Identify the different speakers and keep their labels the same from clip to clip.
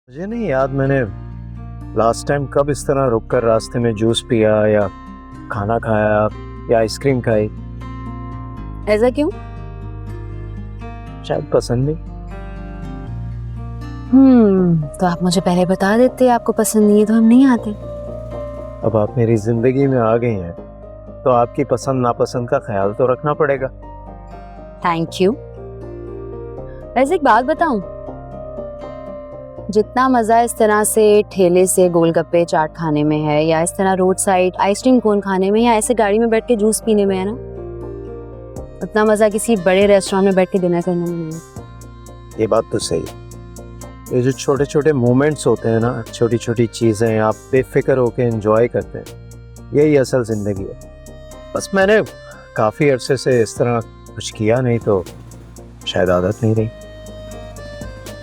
Speaker 1: मुझे नहीं याद मैंने लास्ट टाइम कब इस तरह रुककर रास्ते में जूस पिया या खाना खाया या आइसक्रीम खाई।
Speaker 2: ऐसा क्यों?
Speaker 1: शायद पसंद नहीं।
Speaker 2: तो आप मुझे पहले बता देते, आपको पसंद नहीं है तो हम नहीं आते।
Speaker 1: अब आप मेरी जिंदगी में आ गई हैं तो आपकी पसंद नापसंद का ख्याल तो रखना पड़ेगा।
Speaker 2: Thank you. वैसे एक बात बताऊं, जितना मजा इस तरह से ठेले से गोलगप्पे चाट खाने में है या इस तरह रोड साइड आइसक्रीम कोन खाने में या ऐसे गाड़ी में बैठ के जूस पीने में है ना, उतना मजा किसी बड़े रेस्टोरेंट में बैठ के डिनर करने में नहीं है।
Speaker 1: ये बात तो सही है। ये जो छोटे छोटे मोमेंट्स होते हैं ना, छोटी छोटी चीजें आप बेफिक्र होके एंजॉय करते हैं, यही असल जिंदगी है। बस मैंने काफी अरसे से इस तरह कुछ किया नहीं तो शायद आदत नहीं रही।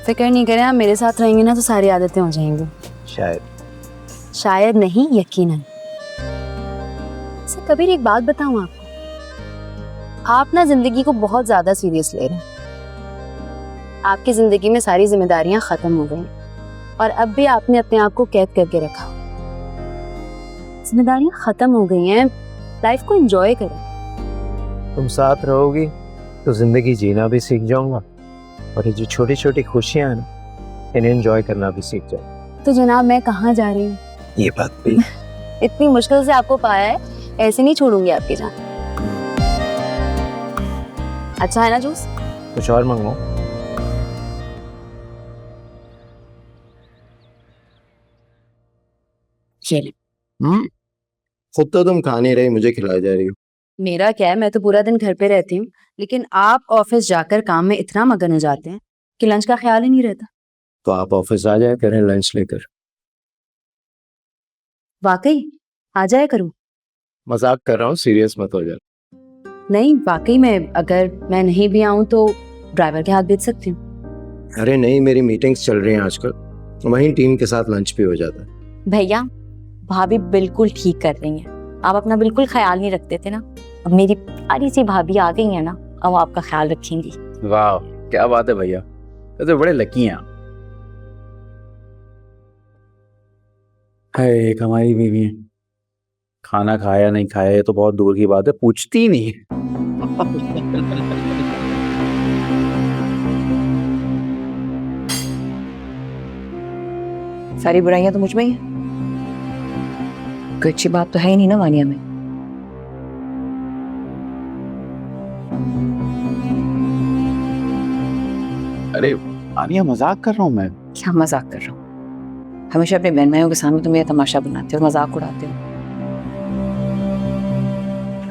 Speaker 2: फिक्र नहीं करें, आप मेरे साथ रहेंगे ना तो सारी आदतें हो जाएंगी। शायद नहीं, यकीनन। सर कबीर, एक बात बताऊं आपको, आप ना जिंदगी को बहुत ज्यादा सीरियस ले रहे हैं। आपकी जिंदगी में सारी जिम्मेदारियां खत्म हो गई और अब भी आपने अपने आप को कैद करके रखा। जिम्मेदारियां खत्म हो गई हैं, लाइफ को एंजॉय करें।
Speaker 1: तुम साथ रहोगी तो जिंदगी जीना भी सीख जाऊंगा और ये जो छोटी छोटी खुशियां हैं ना, इन्हें एंजॉय करना भी सीख जाऊंगा।
Speaker 2: तो जनाब मैं कहाँ जा रही हूँ?
Speaker 1: ये बात भी
Speaker 2: इतनी मुश्किल से आपको पाया है, ऐसे नहीं छोड़ूंगी आपकी जान। अच्छा है ना जूस?
Speaker 1: कुछ और मंगवाऊं? खुद तो तुम खा नहीं रही, मुझे खिलाई जा रही हो।
Speaker 2: मेरा क्या है, मैं तो पूरा दिन घर पे रहती हूँ, लेकिन आप ऑफिस जाकर काम में इतना मगन हो जाते हैं कि लंच का ख्याल ही नहीं रहता।
Speaker 1: तो आप ऑफिस आ जाया करें लंच लेकर।
Speaker 2: वाकई आ जाया करूँ?
Speaker 1: मजाक कर रहा हूँ, सीरियस मत हो जाए।
Speaker 2: नहीं वाकई में, अगर मैं नहीं भी आऊँ तो ड्राइवर के हाथ भेज सकती हूँ।
Speaker 1: अरे नहीं, मेरी मीटिंग्स चल रही हैं आजकल, वहीं टीम के साथ लंच भी हो जाता है।
Speaker 2: भैया भाभी बिल्कुल ठीक कर रही हैं, आप अपना बिल्कुल ख्याल नहीं रखते थे ना, अब मेरी प्यारी सी भाभी आ गई है ना, अब वो आपका ख्याल रखेंगी।
Speaker 3: वाह क्या बात है भैया, तो बड़े लकी हैं आप। है एक हमारी बीवी, खाना खाया नहीं खाया ये तो बहुत दूर की बात है, पूछती ही नहीं है।
Speaker 4: सारी बुराइयां तो मुझ में ही है, कोई अच्छी बात तो है ही नहीं ना वानिया में।
Speaker 3: अरे आनिया मजाक कर रहा हूँ मैं।
Speaker 4: क्या मजाक कर रहा हूँ? हमेशा अपने बहन भाइयों के सामने तुम ये तमाशा बनाते हो, मजाक उड़ाते हो।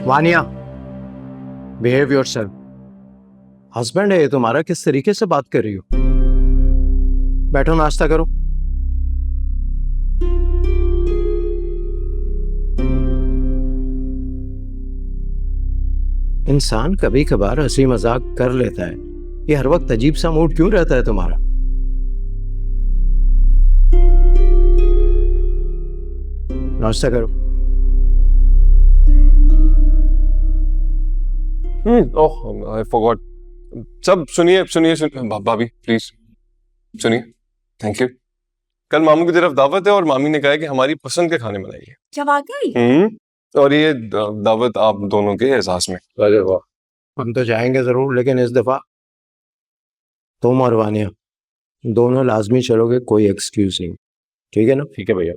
Speaker 1: Vaniya, behave yourself. हस्बैंड है ये तुम्हारा, किस तरीके से बात कर रही हो? बैठो नाश्ता करो। इंसान कभी कभार हंसी मजाक कर लेता है, ये हर वक्त अजीब सा मूड क्यों रहता है तुम्हारा? नाश्ता करो।
Speaker 5: ओह आई फॉरगॉट। सब सुनिए सुनिए सुनिए भाभी प्लीज सुनिए। Thank you. कल मामू की तरफ दावत है और मामी ने कहा है कि हमारी पसंद के खाने बनाइए।
Speaker 4: क्या वाकई?
Speaker 5: और ये दावत आप दोनों के एहसास में।
Speaker 1: अरे वाह, हम तो जाएंगे जरूर, लेकिन इस दफा तुम और वानिया दोनों लाजमी चलोगे, कोई एक्सक्यूज नहीं। ठीक है ना?
Speaker 3: ठीक है भैया।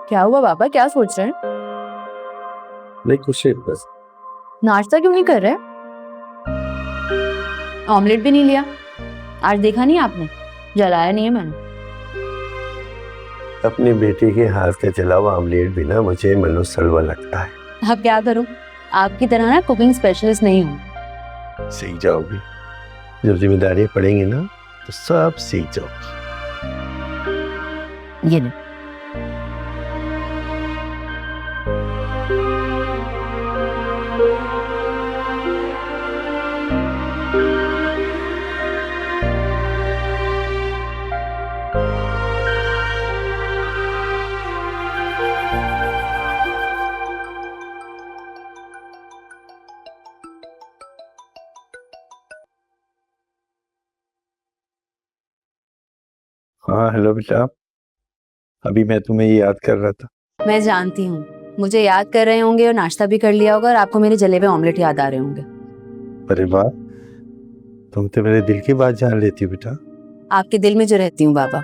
Speaker 2: क्या हुआ पापा, क्या सोच रहे हैं?
Speaker 1: नहीं कुछ नहीं, बस।
Speaker 2: नाश्ता क्यों नहीं कर रहे? ऑमलेट भी नहीं लिया? आज देखा नहीं आपने, जलाया नहीं है मैंने।
Speaker 1: अपनी बेटी के हाथ का जला हुआ ऑमलेट भी ना मुझे मनोसलवा लगता है।
Speaker 2: अब क्या करूं, आपकी तरह ना कुकिंग स्पेशलिस्ट नहीं हूँ।
Speaker 1: सीख जाओगी, जब जिम्मेदारियां पड़ेंगी ना तो सब सीख जाओगी।
Speaker 2: ये नहीं।
Speaker 1: हाँ हेलो बेटा, अभी मैं तुम्हें याद कर रहा था।
Speaker 2: मैं जानती हूँ, मुझे याद कर रहे होंगे और नाश्ता भी कर लिया होगा और आपको मेरे जले हुए ऑमलेट याद आ रहे होंगे।
Speaker 1: अरे वाह, तुम तो मेरे दिल की बात जान लेती हो बेटा।
Speaker 2: आपके दिल में जो रहती हूँ बाबा।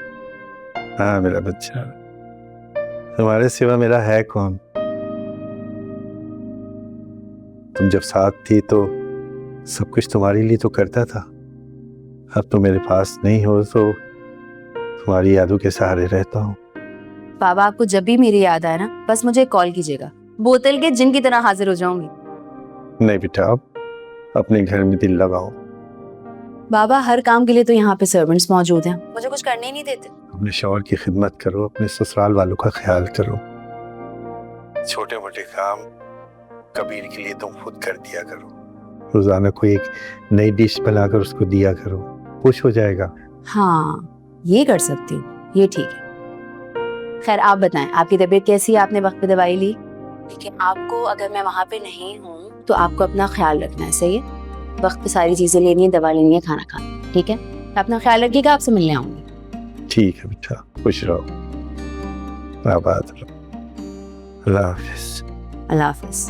Speaker 1: हाँ मेरा बच्चा, तुम्हारे सिवा मेरा है कौन। तुम जब साथ थी तो सब कुछ तुम्हारे लिए तो करता था। अब तो मेरे पास नहीं हो तो तुम्हारी यादों के सहारे रहता हूँ।
Speaker 2: बाबा आपको जब भी मेरी याद आए ना, बस मुझे कॉल कीजिएगा, बोतल के जिन की तरह हाजिर हो जाऊंगी।
Speaker 1: नहीं बेटा, अपने घर में दिल लगाओ।
Speaker 2: बाबा हर काम के लिए तो यहाँ पे सर्वेंट्स मौजूद हैं, मुझे कुछ करने ही नहीं देते।
Speaker 1: अपने शौहर की खिदमत करो, अपने ससुराल वालों का ख्याल करो। छोटे मोटे काम कबीर के लिए तुम खुद कर दिया करो। रोजाना कोई एक नई डिश बनाकर उसको दिया करो, खुश हो जाएगा।
Speaker 2: हाँ ये कर सकती हूँ, ये ठीक है। खैर आप बताएं, आपकी तबीयत कैसी है? आपने वक्त पे दवाई ली? लेकिन आपको अगर मैं वहाँ पे नहीं हूँ तो आपको अपना ख्याल रखना है, सही है? वक्त पे सारी चीजें लेनी है, दवा लेनी है, खाना खाना, ठीक है? अपना ख्याल रखिएगा, आपसे मिलने आऊंगी।
Speaker 1: ठीक है बेटा, खुश रहो, आबाद रहो। अल्लाह हाफिज।
Speaker 2: अल्लाह हाफिज।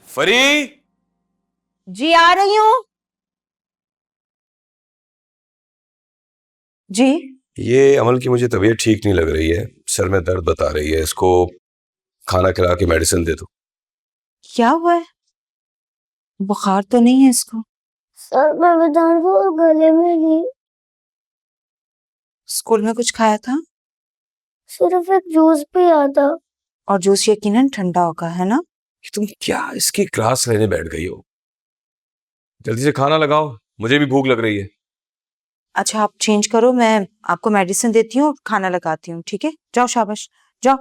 Speaker 5: फरी,
Speaker 4: जी आ रही हूँ। जी
Speaker 6: ये अमल की मुझे तबीयत ठीक नहीं लग रही है, सर में दर्द बता रही है, इसको खाना खिला के मेडिसिन दे दो।
Speaker 4: क्या हुआ है? बुखार तो नहीं है इसको?
Speaker 7: सर मैं बता रहा हूँ, गले में नहीं,
Speaker 4: स्कूल में कुछ खाया था?
Speaker 7: सिर्फ एक जूस पिया था।
Speaker 4: और जूस यकीनन ठंडा होगा, है ना?
Speaker 6: तुम क्या इसकी क्लास लेने बैठ गई हो? जल्दी से खाना लगाओ, मुझे भी भूख लग रही है।
Speaker 4: अच्छा आप चेंज करो, मैं आपको मेडिसिन देती हूँ, खाना लगाती हूँ, ठीक है? जाओ शाबाश, जाओ।